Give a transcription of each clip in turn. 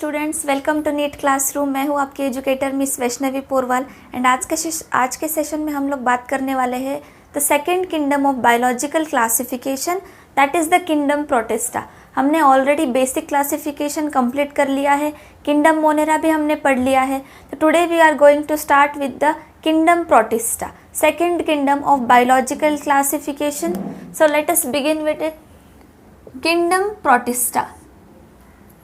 Students, welcome to NEET classroom. मैं हूं आपकी educator miss Vaishnavi Porwal and आज के सेशन में हम लोग बात करने वाले हैं the second kingdom of biological classification, that is the kingdom protista. हमने ऑलरेडी बेसिक क्लासिफिकेशन कंप्लीट कर लिया है, किंगडम मोनेरा भी हमने पढ़ लिया है। तो today we are going to start with the kingdom protista, second kingdom of biological classification. So let us begin with it. Kingdom protista,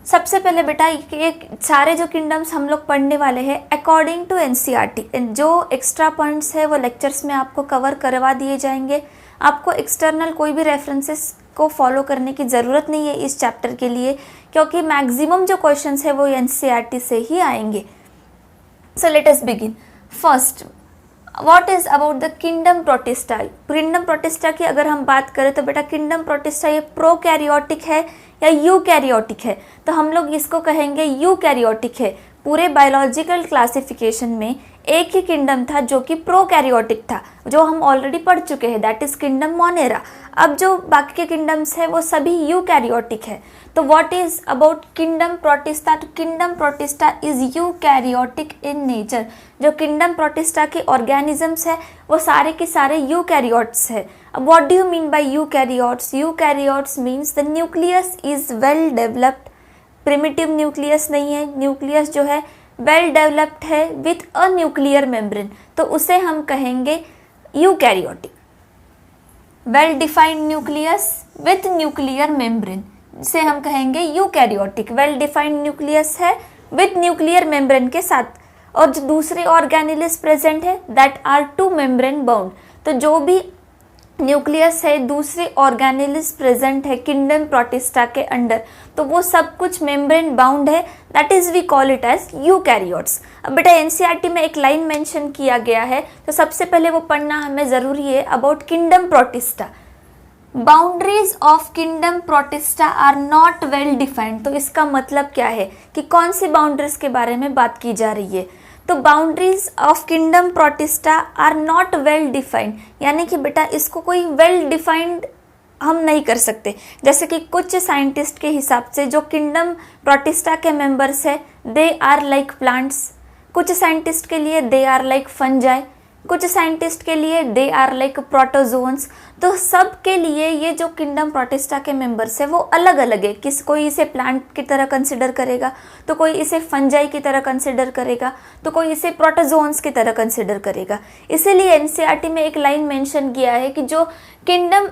सबसे पहले बेटा ये सारे जो किंगडम्स हम लोग पढ़ने वाले हैं अकॉर्डिंग टू एनसीईआरटी, जो एक्स्ट्रा पॉइंट्स है वो लेक्चर्स में आपको कवर करवा दिए जाएंगे। आपको एक्सटर्नल कोई भी रेफरेंसेस को फॉलो करने की ज़रूरत नहीं है इस चैप्टर के लिए, क्योंकि मैक्सिमम जो क्वेश्चंस है वो एनसीईआरटी से ही आएंगे। सो let us begin. First, what is about the kingdom protista. Kingdom protista की अगर हम बात करें तो बेटा किंगडम प्रोटिस्टा ये प्रोकैरियोटिक है या यूकैरियोटिक है, तो हम लोग इसको कहेंगे यूकैरियोटिक है। पूरे बायोलॉजिकल क्लासिफिकेशन में एक ही किंगडम था जो कि प्रोकैरियोटिक था, जो हम ऑलरेडी पढ़ चुके हैं, दैट इज किंगडम मोनेरा। अब जो बाकी के किंगडम्स है वो सभी यूकैरियोटिक है। तो what is about kingdom protista, तो kingdom protista is eukaryotic in nature. जो किंगडम प्रोटिस्टा के ऑर्गेनिजम्स है वो सारे के सारे यूकैरियोट्स है। अब what do you mean by eukaryotes? Eukaryotes means the nucleus is well developed, primitive nucleus नहीं है, न्यूक्लियस जो है वेल डेवलप्ड है विथ अ न्यूक्लियर मेम्ब्रेन, तो उसे हम कहेंगे eukaryotic. Well defined nucleus with nuclear membrane से हम कहेंगे यूकैरियोटिक। वेल डिफाइंड न्यूक्लियस है विथ न्यूक्लियर मेम्ब्रेन के साथ, और जो दूसरे ऑर्गेनेल्स प्रेजेंट है that are too membrane bound. तो जो भी न्यूक्लियस है दूसरे ऑर्गेनेल्स प्रेजेंट है किंगडम प्रोटिस्टा के अंडर, तो वो सब कुछ मेम्ब्रेन बाउंड है, that is we call it as eukaryotes. अब बेटा एनसीईआरटी में एक लाइन मेंशन किया गया है, तो सबसे पहले वो पढ़ना हमें ज़रूरी है about kingdom protista. Boundaries of kingdom protista are not well defined. तो इसका मतलब क्या है कि कौन सी बाउंड्रीज के बारे में बात की जा रही है? तो boundaries of kingdom protista are not well defined, यानी कि बेटा इसको कोई वेल डिफाइंड हम नहीं कर सकते। जैसे कि कुछ साइंटिस्ट के हिसाब से जो किंगडम प्रोटिस्टा के मेंबर्स है दे आर लाइक प्लांट्स, कुछ साइंटिस्ट के लिए दे आर लाइक फंजाई, कुछ साइंटिस्ट के लिए दे आर लाइक प्रोटोजोन्स। तो सब के लिए ये जो किंगडम प्रोटिस्टा के मेंबर्स है वो अलग अलग है। कोई इसे प्लांट की तरह कंसिडर करेगा, तो कोई इसे फंजाई की तरह कंसिडर करेगा, तो कोई इसे प्रोटोजोन्स की तरह कंसिडर करेगा। इसीलिए एनसीईआरटी में एक लाइन मेंशन किया है कि जो किंगडम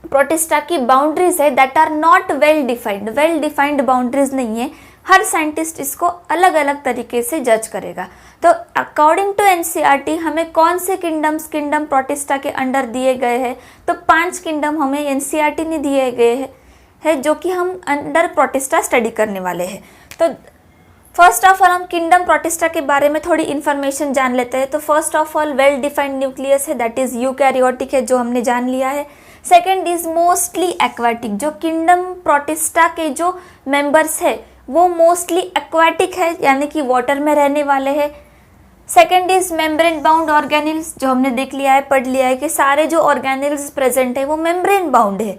प्रोटिस्टा की बाउंड्रीज है that are not well defined. Well defined boundaries नहीं है, हर साइंटिस्ट इसको अलग अलग तरीके से जज करेगा। तो अकॉर्डिंग टू एनसीईआरटी हमें कौन से किंगडम्स किंगडम प्रोटिस्टा के अंडर दिए गए हैं? तो 5 किंगडम हमें एनसीईआरटी ने दिए गए हैं जो कि हम अंडर प्रोटिस्टा स्टडी करने वाले हैं। तो फर्स्ट ऑफ ऑल हम किंगडम प्रोटिस्टा के बारे में थोड़ी इन्फॉर्मेशन जान लेते हैं। तो first of all well defined nucleus है, दैट इज यूकैरियोटिक है, जो हमने जान लिया है। सेकेंड इज मोस्टली एक्वाटिक, जो किंगडम प्रोटिस्टा के जो मेंबर्स है वो मोस्टली एक्वाटिक है, यानी कि वाटर में रहने वाले हैं। Second is membrane bound organelles, जो हमने देख लिया है, पढ़ लिया है कि सारे जो ऑर्गेनेल्स प्रेजेंट है वो मेम्ब्रेन बाउंड है।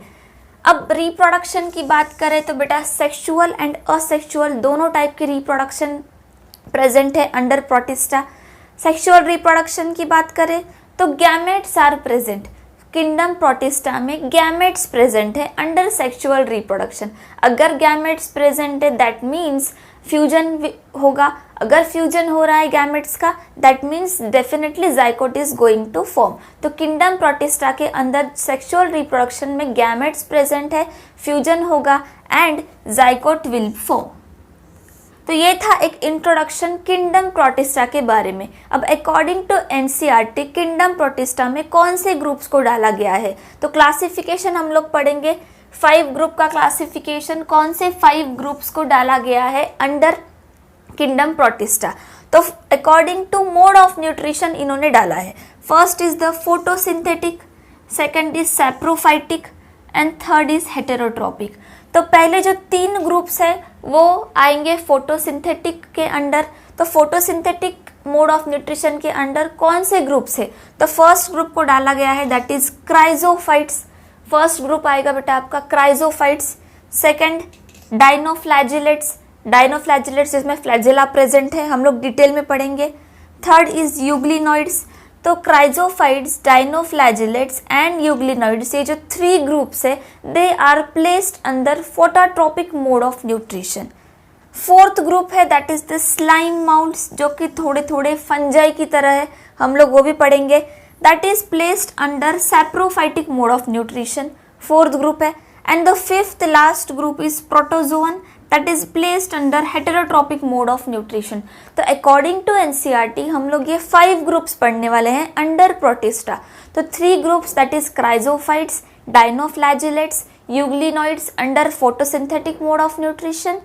अब रिप्रोडक्शन की बात करें तो बेटा सेक्सुअल एंड असेक्सुअल दोनों टाइप की रिप्रोडक्शन प्रेजेंट है अंडर प्रोटिस्टा। सेक्सुअल रिप्रोडक्शन की बात करें तो gametes are present. Kingdom protista में गैमेट्स प्रेजेंट है अंडर सेक्सुअल रिप्रोडक्शन। अगर गैमेट्स प्रेजेंट है दैट मीन्स फ्यूजन होगा। अगर फ्यूजन हो रहा है गैमेट्स का that means definitely zygote is going to form. तो किंगडम प्रोटिस्टा के अंदर सेक्सुअल रिप्रोडक्शन में गैमेट्स प्रेजेंट है, फ्यूजन होगा एंड जाइकोट विल फॉर्म। तो ये था एक इंट्रोडक्शन किंगडम प्रोटिस्टा के बारे में। अब according to NCERT kingdom protista में कौन से ग्रुप्स को डाला गया है? तो क्लासिफिकेशन हम लोग पढ़ेंगे 5 ग्रुप का क्लासिफिकेशन। कौन से 5 ग्रुप्स को डाला गया है अंडर किंगडम प्रोटिस्टा? तो according to mode of nutrition इन्होंने डाला है। First is the photosynthetic, second is saprophytic and third is heterotrophic. तो पहले जो 3 ग्रुप्स है वो आएंगे फोटोसिंथेटिक के अंडर। तो फोटोसिंथेटिक मोड ऑफ न्यूट्रिशन के अंडर कौन से ग्रुप्स है? तो फर्स्ट ग्रुप को डाला गया है that is chrysophytes. First group आएगा बेटा आपका क्राइजोफाइट्स। सेकंड डाइनोफ्लैजिलेट्स डायनोफ्लैजिलेट्स जिसमें फ्लैजिला प्रेजेंट है, हम लोग डिटेल में पढ़ेंगे। Third is euglenoids. तो क्राइजोफाइट्स, डायनोफ्लैजिलेट्स एंड यूग्लिनॉइड्स, ये जो 3 ग्रुप्स है, they are placed under phototropic mode of nutrition. Fourth group है that is the slime moulds, जो कि थोड़े थोड़े फंजाई की तरह है, हम लोग वो भी पढ़ेंगे। That is placed under saprophytic mode of nutrition, fourth group है। And the fifth last group is protozoan that is placed under heterotrophic mode of nutrition. तो अकॉर्डिंग टू एनसीईआरटी हम लोग ये 5 ग्रुप्स पढ़ने वाले हैं अंडर प्रोटिस्टा। तो 3 groups that is chrysophytes, dinoflagellates, euglenoids under photosynthetic mode of nutrition.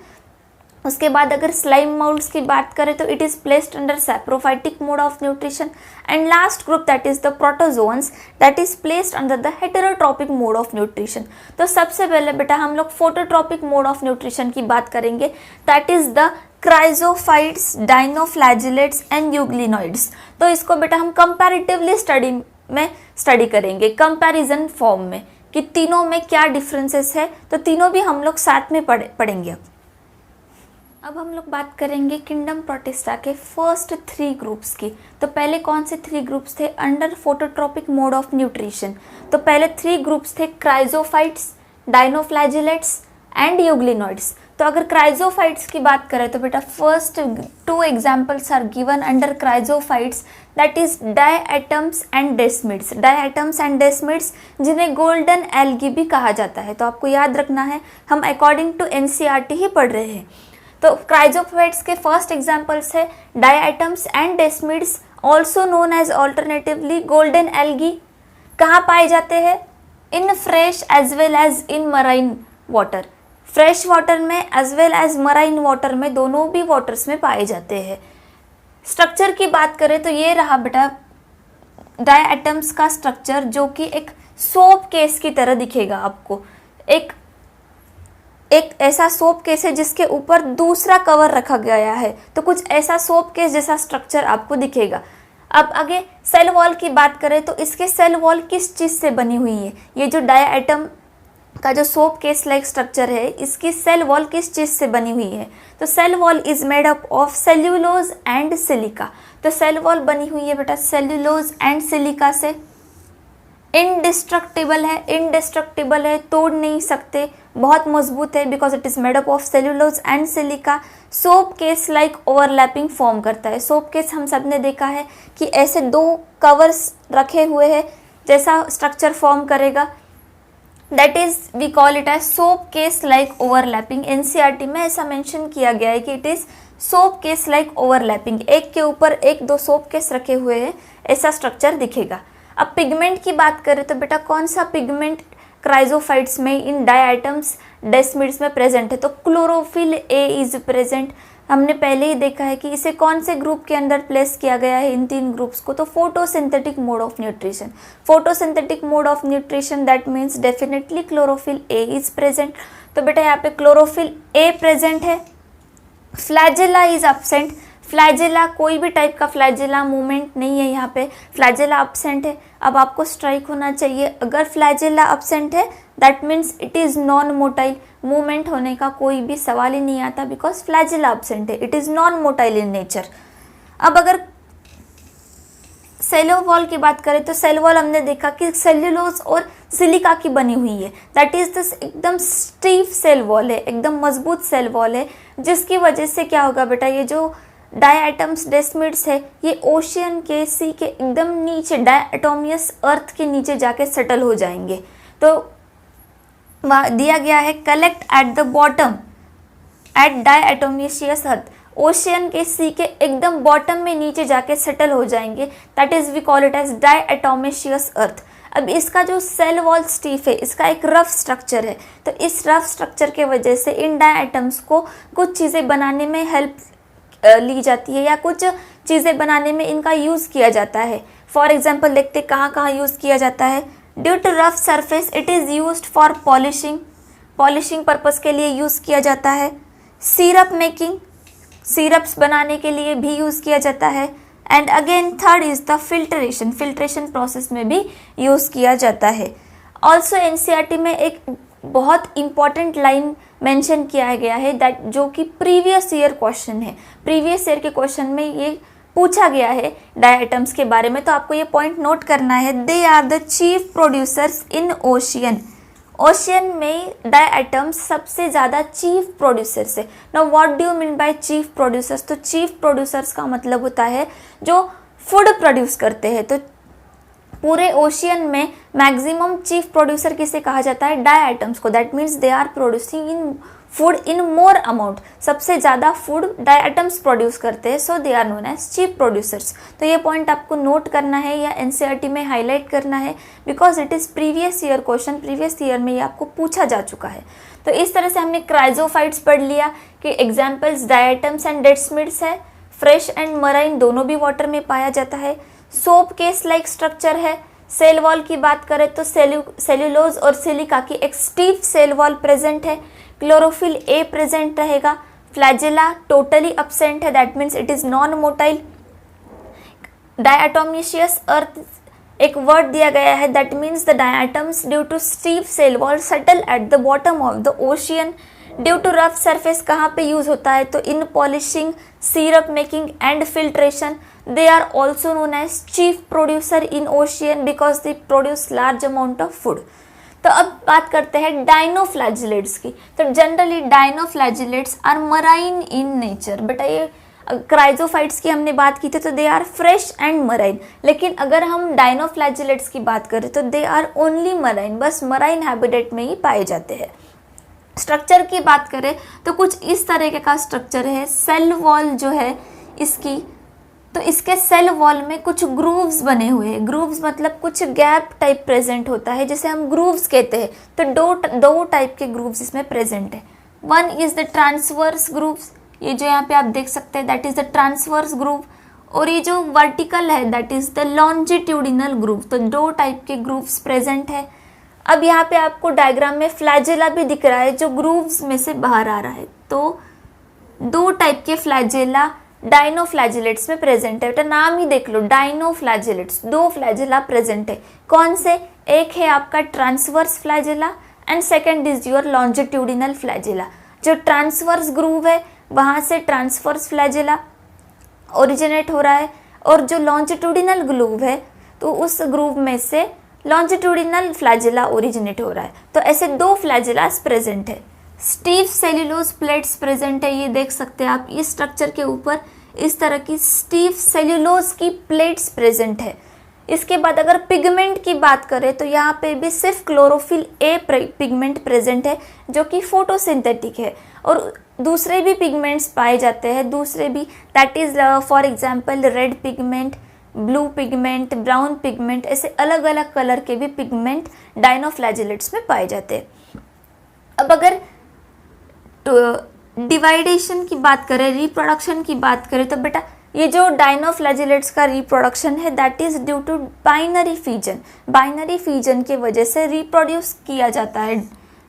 उसके बाद अगर स्लाइम माउल्ट्स की बात करें तो it is placed under saprophytic mode of nutrition. And last group that is the protozoans that is placed under the heterotrophic mode of nutrition. तो सबसे पहले बेटा हम लोग फोटोट्रॉपिक मोड ऑफ न्यूट्रिशन की बात करेंगे, that is the chrysophytes, dinoflagellates and euglenoids. तो इसको बेटा हम कंपैरेटिवली स्टडी करेंगे, कंपैरिजन फॉर्म में, कि तीनों में क्या डिफरेंसेस है। तो तीनों भी हम लोग साथ में पढ़ेंगे। अब हम लोग बात करेंगे किंगडम प्रोटिस्टा के फर्स्ट 3 ग्रुप्स की। तो पहले कौन से 3 ग्रुप्स थे under phototropic mode of nutrition? तो पहले 3 ग्रुप्स थे क्राइजोफाइट्स, डायनोफ्लैजिलेट्स एंड यूग्लिनॉइड्स। तो अगर क्राइजोफाइट्स की बात करें तो बेटा first 2 examples are given under chrysophytes, that is diatoms and desmids. Diatoms and desmids जिन्हें गोल्डन एल्गी भी कहा जाता है। तो आपको याद रखना है, हम अकॉर्डिंग टू एनसीईआरटी ही पढ़ रहे हैं। तो क्राइजोफाइट्स के फर्स्ट एग्जाम्पल्स है diatoms and desmids, also known as alternatively golden algae. कहाँ पाए जाते हैं? In fresh as well as in marine water. Fresh water में as well as marine water में, दोनों भी वाटर्स में पाए जाते हैं। स्ट्रक्चर की बात करें तो ये रहा बेटा डायएटम्स का स्ट्रक्चर, जो कि एक सोप केस की तरह दिखेगा आपको। एक ऐसा सोप केस है जिसके ऊपर दूसरा कवर रखा गया है, तो कुछ ऐसा सोप केस जैसा स्ट्रक्चर आपको दिखेगा। अब आगे सेल वॉल की बात करें तो इसके सेल वॉल किस चीज़ से बनी हुई है? ये जो डायएटम का जो सोप केस लाइक स्ट्रक्चर है, इसकी सेल वॉल किस चीज़ से बनी हुई है? तो cell wall is made up of cellulose and silica. तो सेल वॉल बनी हुई है बेटा सेल्यूलोज एंड सिलिका से। इनडिस्ट्रक्टिबल है, तोड़ नहीं सकते, बहुत मजबूत है, because it is made up of cellulose and silica. Soap case like overlapping form करता है। सोप केस हम सब ने देखा है कि ऐसे 2 कवर्स रखे हुए हैं जैसा स्ट्रक्चर फॉर्म करेगा, that is we call it as soap case like overlapping. NCERT में ऐसा मेंशन किया गया है कि it is soap case like overlapping, एक के ऊपर एक 2 सोप केस रखे हुए हैं, ऐसा स्ट्रक्चर दिखेगा। अब पिगमेंट की बात करें तो बेटा कौन सा पिगमेंट क्राइजोफाइट्स में, इन डायएटम्स डेस्मिड्स में प्रेजेंट है? तो क्लोरोफिल ए इज प्रेजेंट। हमने पहले ही देखा है कि इसे कौन से ग्रुप के अंदर प्लेस किया गया है, इन 3 ग्रुप्स को? तो photosynthetic mode of nutrition. Photosynthetic mode of nutrition that means definitely chlorophyll A is present. तो बेटा यहाँ पे क्लोरोफिल ए प्रेजेंट है। Flagella is absent. फ्लैजेला, कोई भी टाइप का फ्लैजेला मूवमेंट नहीं है यहाँ पे, फ्लैजेला एब्सेंट है। अब आपको स्ट्राइक होना चाहिए, अगर फ्लैजेला एब्सेंट है that means it is non motile. Movement होने का कोई भी सवाल ही नहीं आता, बिकॉज फ्लैजेला एब्सेंट है, it is non motile in nature. अब अगर सेलो वॉल की बात करें तो सेल वॉल हमने देखा कि सेल्यूलोज और सिलिका की बनी हुई है, दैट इज दिस एकदम स्टीफ सेल वॉल है, एकदम मजबूत सेल वॉल है, जिसकी वजह से क्या होगा बेटा, ये जो डायएटम्स डेस्मिड्स है ये ओशियन के, सी के एकदम नीचे, डायएटोमियस अर्थ के नीचे जाके सेटल हो जाएंगे। तो दिया गया है collect at the bottom at diatomaceous earth, ocean के, सी के एकदम बॉटम में नीचे जाके सेटल हो जाएंगे, that is we call it as diatomaceous earth. अब इसका जो सेल वॉल स्टीफ है, इसका एक रफ स्ट्रक्चर है, तो इस रफ स्ट्रक्चर के वजह से इन डायएटम्स को कुछ चीज़ें बनाने में हेल्प ली जाती है, या कुछ चीज़ें बनाने में इनका यूज़ किया जाता है। फॉर एग्जाम्पल देखते कहाँ कहाँ यूज़ किया जाता है। Due to rough surface it is used for polishing purpose के लिए यूज़ किया जाता है। सिरप मेकिंग, सिरप्स बनाने के लिए भी यूज़ किया जाता है। And again third is the filtration process में भी यूज़ किया जाता है। ऑल्सो एनसीईआरटी में एक बहुत इंपॉर्टेंट लाइन मेंशन किया गया है दैट जो कि प्रीवियस ईयर क्वेश्चन है, प्रीवियस ईयर के क्वेश्चन में ये पूछा गया है डाई एटम्स के बारे में। तो आपको ये पॉइंट नोट करना है, they are the chief producers in ocean. Ocean में डाई एटम्स सबसे ज़्यादा चीफ प्रोड्यूसर्स है। Now what do you mean by chief producers? तो चीफ प्रोड्यूसर्स का मतलब होता है जो फूड प्रोड्यूस करते हैं। तो पूरे ओशियन में मैक्सिमम चीफ प्रोड्यूसर किसे कहा जाता है? डाई एटम्स को। That means they are producing in food in more amount. सबसे ज़्यादा फूड डाई एटम्स प्रोड्यूस करते हैं, so they are known as chief producers. तो ये पॉइंट आपको नोट करना है या एनसीईआरटी में हाईलाइट करना है, because it is previous year question, previous year में ये आपको पूछा जा चुका है। तो इस तरह से हमने क्राइजोफाइट्स पढ़ लिया कि examples diatoms and desmids है। फ्रेश एंड मराइन दोनों भी वाटर में पाया जाता है। सोप केस लाइक स्ट्रक्चर है। सेल वॉल की बात करें तो सेल्यूलोज और सिलिका की एक स्टीफ सेल वॉल प्रेजेंट है। क्लोरोफिल ए प्रेजेंट रहेगा। फ्लैजेला टोटली अब्सेंट है, that means it is non motile. Diatomaceous earth एक वर्ड दिया गया है, that means the diatoms due to stiff cell wall settle at the bottom of the ocean. Due to rough surface कहाँ पे use होता है? तो in polishing, syrup making and filtration. They are also known as chief producer in ocean because they produce large amount of food. तो अब बात करते हैं डाइनोफ्लैजिलेट्स की। तो generally dinoflagellates are marine in nature. बेटा ये क्राइजोफाइट्स की हमने बात की थी तो they are fresh and marine, लेकिन अगर हम डाइनोफ्लैजिलेट्स की बात करें तो दे आर ओनली मराइन, बस मराइन हैबिटेट में ही पाए जाते हैं। स्ट्रक्चर की बात करें तो कुछ इस तरीके का स्ट्रक्चर है। सेल वॉल जो है इसकी, तो इसके सेल वॉल में कुछ ग्रूव्स बने हुए हैं। ग्रूव्स मतलब कुछ गैप टाइप प्रेजेंट होता है, जिसे हम ग्रूव्स कहते हैं। तो दो टाइप के ग्रूव्स इसमें प्रेजेंट है। One is the transverse grooves, ये जो यहाँ पे आप देख सकते हैं that is the transverse groove, और ये जो वर्टिकल है that is the longitudinal groove. तो दो टाइप के ग्रूव्स प्रेजेंट है। अब यहाँ पे आपको डायग्राम में फ्लैजेला भी दिख रहा है जो ग्रूव्स में से बाहर आ रहा है। तो दो टाइप के फ्लैजेला डाइनोफ्लैजिलेट्स में प्रेजेंट है। तो नाम ही देख लो, डाइनोफ्लैजिलेट्स, दो फ्लैजेला प्रेजेंट है। कौन से? एक है आपका transverse flagella and second is your longitudinal flagella. जो ट्रांसवर्स ग्रूव है वहाँ से ट्रांसवर्स फ्लैजेला ओरिजिनेट हो रहा है, और जो लॉन्जिट्यूडिनल ग्रूव है तो उस ग्रूव में से लॉन्जिट्यूडिनल फ्लैजेला ओरिजिनेट हो रहा है। तो ऐसे दो फ्लैजेलास प्रेजेंट है। स्टीफ सेल्यूलोज प्लेट्स प्रेजेंट है, ये देख सकते हैं आप। इस स्ट्रक्चर के ऊपर इस तरह की स्टीफ सेल्यूलोज की प्लेट्स प्रेजेंट है। इसके बाद अगर पिगमेंट की बात करें तो यहाँ पे भी सिर्फ क्लोरोफिल ए पिगमेंट प्रेजेंट है जो कि फोटोसिंथेटिक है, और दूसरे भी पिगमेंट्स पाए जाते हैं, दूसरे भी, that is for example red pigment, blue pigment, brown pigment, ऐसे अलग अलग कलर के भी पिगमेंट डाइनोफ्लैजिलेट्स में पाए जाते हैं। अब अगर डिवाइडेशन की बात करें, रिप्रोडक्शन की बात करें, तो बेटा ये जो डाइनोफ्लैजिलेट्स का रिप्रोडक्शन है that is due to binary fission. Binary fission के वजह से रिप्रोड्यूस किया जाता है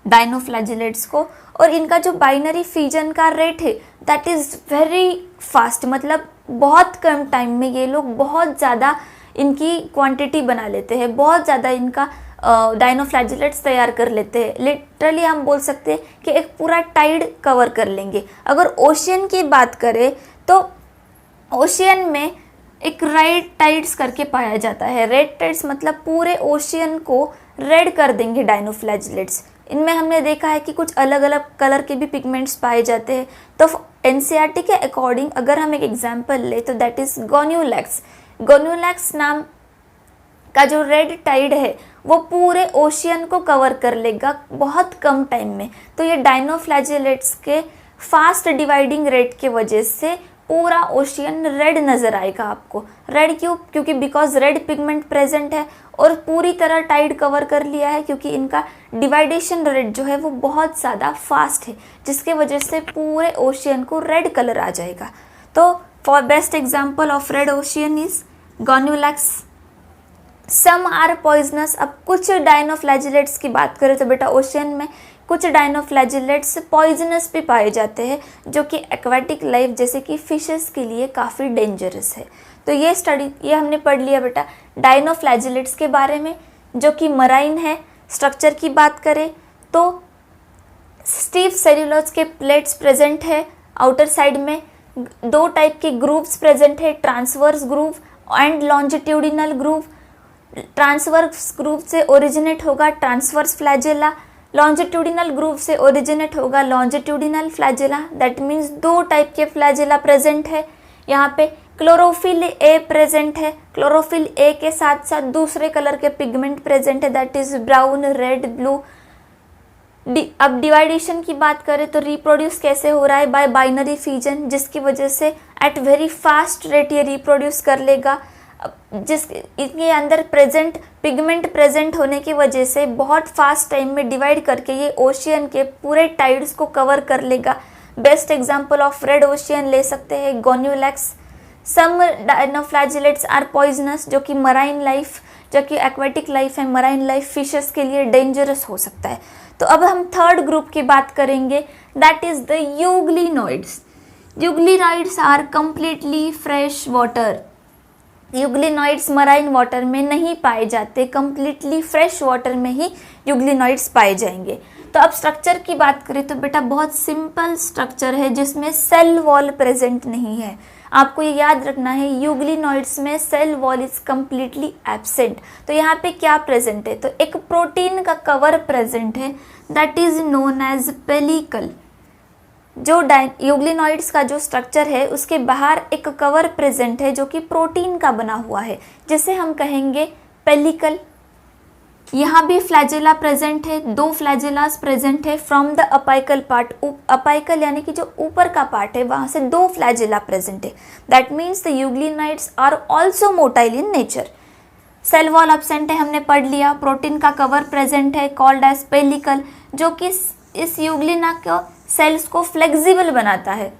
डाइनोफ्लैजिलेट्स को, और इनका जो बाइनरी फीजन का रेट है दैट इज वेरी फास्ट, मतलब बहुत कम टाइम में ये लोग बहुत ज़्यादा इनकी क्वांटिटी बना लेते हैं, बहुत ज़्यादा इनका डाइनोफ्लैजिलेट्स तैयार कर लेते हैं। लिटरली हम बोल सकते हैं कि एक पूरा टाइड कवर कर लेंगे। अगर ओशियन की बात करें तो ओशियन में एक रेड टाइड्स करके पाया जाता है। रेड टाइड्स मतलब पूरे ओशियन को रेड कर देंगे डाइनोफ्लैजिलेट्स। इनमें हमने देखा है कि कुछ अलग अलग कलर के भी पिगमेंट्स पाए जाते हैं। तो एनसीईआरटी के अकॉर्डिंग अगर हम एक एग्जांपल ले तो दैट इज गोन्यूलैक्स। गोन्यूलैक्स नाम का जो रेड टाइड है वो पूरे ओशियन को कवर कर लेगा बहुत कम टाइम में। तो ये डाइनोफ्लैजिलेट्स के फास्ट डिवाइडिंग रेट के वजह से पूरा ओशियन रेड नज़र आएगा आपको। रेड क्यों? क्योंकि बिकॉज रेड पिगमेंट प्रेजेंट है और पूरी तरह टाइड कवर कर लिया है, क्योंकि इनका डिवाइडेशन रेट जो है वो बहुत ज़्यादा फास्ट है, जिसके वजह से पूरे ओशियन को रेड कलर आ जाएगा। तो for best example of red ocean is gonyaulax. Some are poisonous. अब कुछ डाइनोफ्लैजिलेट्स की बात करें तो बेटा ओशियन में कुछ डाइनोफ्लैजिलेट्स पॉइजनस भी पाए जाते हैं, जो कि एक्वाटिक लाइफ जैसे कि फिशेस के लिए काफ़ी डेंजरस है। तो ये हमने पढ़ लिया बेटा डाइनोफ्लैजिलेट्स के बारे में, जो कि मराइन है। स्ट्रक्चर की बात करें तो स्टीफ सेल्यूलोज के प्लेट्स प्रेजेंट है आउटर साइड में। दो टाइप के ग्रूव्स प्रेजेंट है, transverse groove and longitudinal groove. Transverse groove से ओरिजिनेट होगा ट्रांसवर्स फ्लैजेला, लॉन्जिट्यूडिनल ग्रूव से ओरिजिनेट होगा लॉन्जिट्यूडिनल फ्लैजेला। दैट मीन्स दो टाइप के फ्लैजेला प्रेजेंट है। यहाँ पे क्लोरोफिल ए प्रेजेंट है, क्लोरोफिल ए के साथ साथ दूसरे कलर के पिगमेंट प्रेजेंट है, that is brown, red, blue. अब डिवाइडेशन की बात करें तो रिप्रोड्यूस कैसे हो रहा है, बाय बाइनरी फिजन, जिसकी वजह से एट वेरी फास्ट रेट ये रिप्रोड्यूस कर लेगा। इसके अंदर प्रेजेंट पिगमेंट प्रेजेंट होने की वजह से बहुत फास्ट टाइम में डिवाइड करके ये ओशियन के पूरे टाइड्स को कवर कर लेगा। Best example of red ocean ले सकते हैं गोन्यूलैक्स। सम डायनोफ्लैजिलेट्स आर पॉइजनस, जो कि मराइन लाइफ, जो कि एक्वेटिक लाइफ है, मराइन लाइफ फिशेस के लिए डेंजरस हो सकता है। तो अब हम थर्ड ग्रुप की बात करेंगे, that is the euglenoids. Euglenoids are completely fresh water. Euglenoids marine water में नहीं पाए जाते, कंप्लीटली फ्रेश वाटर में ही यूग्लिनॉइड्स पाए जाएंगे। तो अब स्ट्रक्चर की बात करें तो बेटा बहुत सिंपल स्ट्रक्चर है जिसमें सेल वॉल प्रेजेंट नहीं है। आपको ये याद रखना है, यूग्लिनॉइड्स में cell wall is completely absent. तो यहाँ पे क्या प्रेजेंट है, तो एक प्रोटीन का कवर प्रेजेंट है, that is known as pellicle. जो यूग्लिनॉइड्स का जो स्ट्रक्चर है उसके बाहर एक कवर प्रेजेंट है जो कि प्रोटीन का बना हुआ है, जिसे हम कहेंगे पेलिकल। यहाँ भी फ्लैजेला प्रेजेंट है, दो फ्लैजेलास प्रेजेंट है from the apical part. Apical यानी कि जो ऊपर का पार्ट है वहाँ से दो फ्लैजेला प्रेजेंट है। That means the euglenoids are also motile in nature. Cell wall absent है, हमने पढ़ लिया। प्रोटीन का कवर प्रेजेंट है कॉल्ड एज पेलिकल, जो कि इस यूग्लिना को सेल्स को फ्लेक्सिबल बनाता है।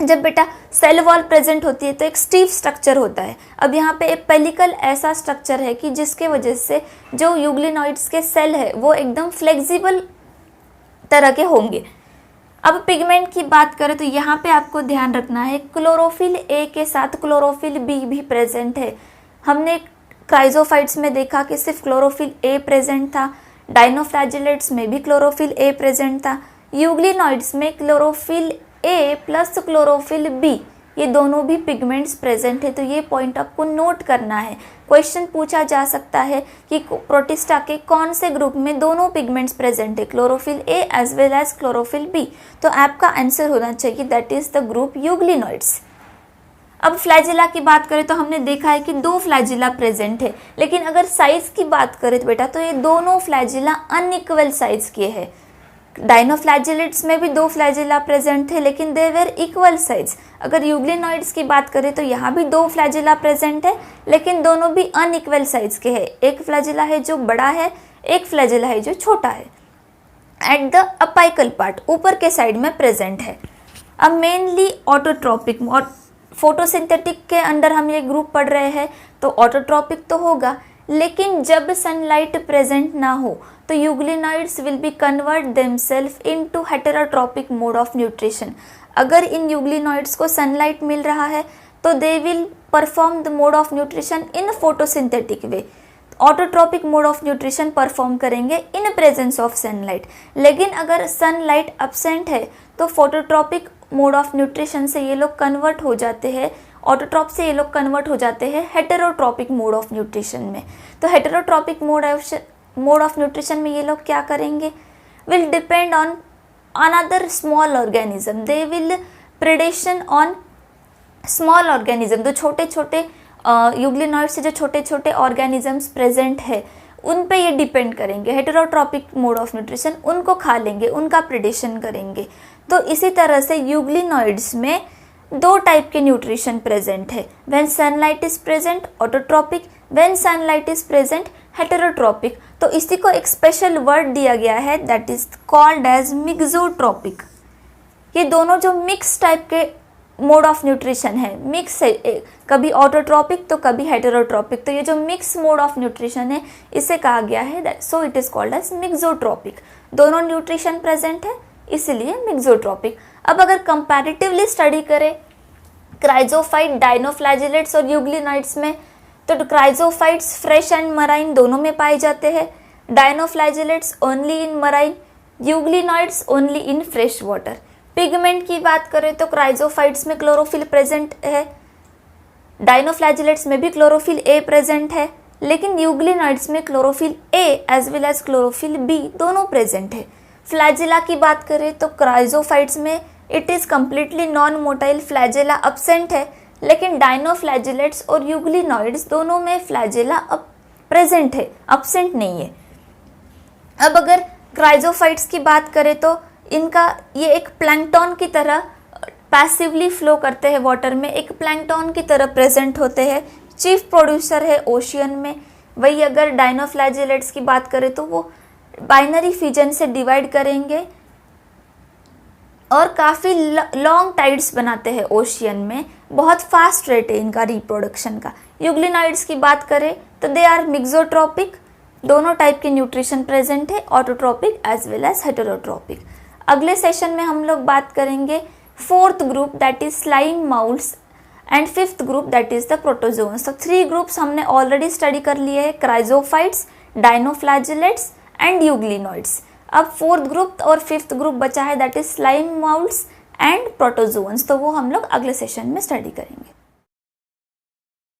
जब बेटा सेल वॉल प्रेजेंट होती है तो एक स्टीफ स्ट्रक्चर होता है। अब यहाँ पे एक पेलिकल ऐसा स्ट्रक्चर है कि जिसके वजह से जो यूग्लिनॉइड्स के सेल है वो एकदम फ्लेक्सिबल तरह के होंगे। अब पिगमेंट की बात करें तो यहाँ पे आपको ध्यान रखना है, क्लोरोफिल ए के साथ क्लोरोफिल बी भी प्रेजेंट है। हमने क्राइजोफाइट्स में देखा कि सिर्फ क्लोरोफिल ए प्रेजेंट था, डायनोफ्लैजिलेट्स में भी क्लोरोफिल ए प्रेजेंट था, यूग्लिनॉइड्स में क्लोरोफिल ए प्लस क्लोरोफिल बी, ये दोनों भी पिगमेंट्स प्रेजेंट है। तो ये पॉइंट आपको नोट करना है। क्वेश्चन पूछा जा सकता है कि प्रोटिस्टा के कौन से ग्रुप में दोनों पिगमेंट्स प्रेजेंट है, chlorophyll a as well as chlorophyll b. तो आपका आंसर होना चाहिए that is the group euglenoids. अब फ्लैजिला की बात करें तो हमने देखा है कि दो फ्लैजिला प्रेजेंट है, लेकिन अगर साइज की बात करें तो बेटा तो ये दोनों फ्लैजिला अनइक्वल साइज के हैं। डायनोफ्लैजिलेट्स में भी दो फ्लैजिला प्रेजेंट थे लेकिन दे वेर इक्वल साइज। अगर यूग्लिनॉइड्स की बात करें तो यहाँ भी दो फ्लैजिला प्रेजेंट है लेकिन दोनों भी अनइक्वल साइज के हैं। एक फ्लैजिला है जो बड़ा है, एक फ्लैजिला है जो छोटा है। एट द अपाइकल पार्ट ऊपर के साइड में प्रेजेंट है। अब मेनली ऑटोट्रोपिक और फोटोसिंथेटिक के अंडर हम ये ग्रुप पढ़ रहे हैं तो ऑटोट्रोपिक तो होगा, लेकिन जब सनलाइट प्रेजेंट ना हो तो euglenoids will be convert themselves into heterotrophic mode of nutrition. अगर इन यूग्लिनॉइड्स को सनलाइट मिल रहा है तो they will perform the mode of nutrition in photosynthetic way. Autotrophic mode of nutrition perform करेंगे इन प्रेजेंस ऑफ सनलाइट। लेकिन अगर सनलाइट एब्सेंट है तो फोटोट्रोपिक मोड ऑफ न्यूट्रिशन से ये लोग कन्वर्ट हो जाते हैं, ऑटोट्रॉप से ये लोग कन्वर्ट हो जाते हैं हेटेरोट्रोपिक मोड ऑफ न्यूट्रिशन में। तो हेटेरोट्रोपिक मोड ऑफ न्यूट्रिशन में ये लोग क्या करेंगे, will depend on another small organism, they will predation on small organism. तो छोटे छोटे यूग्लिनॉइड से जो छोटे छोटे ऑर्गेनिजम्स प्रेजेंट है उन पे ये डिपेंड करेंगे। हेटेरोट्रोपिक मोड ऑफ न्यूट्रिशन उनको खा लेंगे, उनका प्रेडेशन करेंगे। तो इसी तरह से यूग्लिनॉइड्स में दो टाइप के न्यूट्रिशन प्रेजेंट है। When sunlight is present autotrophic, when sunlight is present heterotrophic. तो इसी को एक स्पेशल वर्ड दिया गया है that is called as mixotrophic. ये दोनों जो मिक्स टाइप के मोड ऑफ न्यूट्रिशन है, मिक्स है, कभी ऑटोट्रोपिक तो कभी हेटेरोट्रोपिक। तो ये जो मिक्स मोड ऑफ न्यूट्रिशन है इसे कहा गया है, so it is called as mixotrophic. दोनों न्यूट्रिशन प्रेजेंट है इसलिए मिक्सोट्रोपिक। अब अगर कंपैरेटिवली स्टडी करें क्राइजोफाइट, डायनोफ्लैजिलेट्स और यूग्लिनॉइड्स में, तो क्राइजोफाइट्स फ्रेश एंड मराइन दोनों में पाए जाते हैं, dinoflagellates only in marine, euglenoids only in fresh water. Pigment की बात करें तो क्राइजोफाइट्स में क्लोरोफिल प्रेजेंट है, डाइनोफ्लैजिलेट्स में भी क्लोरोफिल ए प्रेजेंट है, लेकिन यूग्लिनॉइड्स में chlorophyll a as well as chlorophyll b दोनों प्रेजेंट है। फ्लैजिला की बात करें तो क्राइजोफाइट्स में it is completely non motile flagella absent है, लेकिन डाइनोफ्लैजिलेट्स और यूग्लिनॉइड्स दोनों में फ्लैजिला प्रेजेंट है, अब्सेंट नहीं है। अब अगर क्राइजोफाइट्स की बात करें तो इनका ये एक प्लैंकटन की तरह पैसिवली फ्लो करते हैं वाटर में, एक प्लैंकटन की तरह प्रेजेंट होते हैं। चीफ प्रोड्यूसर है ओशियन में। वही अगर डाइनोफ्लैजिलेट्स की बात करें तो वो बाइनरी फिजन से डिवाइड करेंगे और काफ़ी लॉन्ग टाइड्स बनाते हैं ओशियन में, बहुत फास्ट रेट है इनका रिप्रोडक्शन का। यूग्लिनॉइड्स की बात करें तो दे आर मिक्सोट्रोपिक, दोनों टाइप के न्यूट्रिशन प्रेजेंट है, autotrophic as well as heterotrophic. अगले सेशन में हम लोग बात करेंगे fourth group that is slime moulds and fifth group that is the protozoans. तो 3 ग्रुप्स हमने ऑलरेडी स्टडी कर लिए हैं, क्राइजोफाइट्स, डाइनोफ्लैजिलेट्स एंड यूग्लिनॉइड्स। अब फोर्थ ग्रुप और फिफ्थ ग्रुप बचा है that is slime moulds and protozoans, तो वो हम लोग अगले सेशन में स्टडी करेंगे।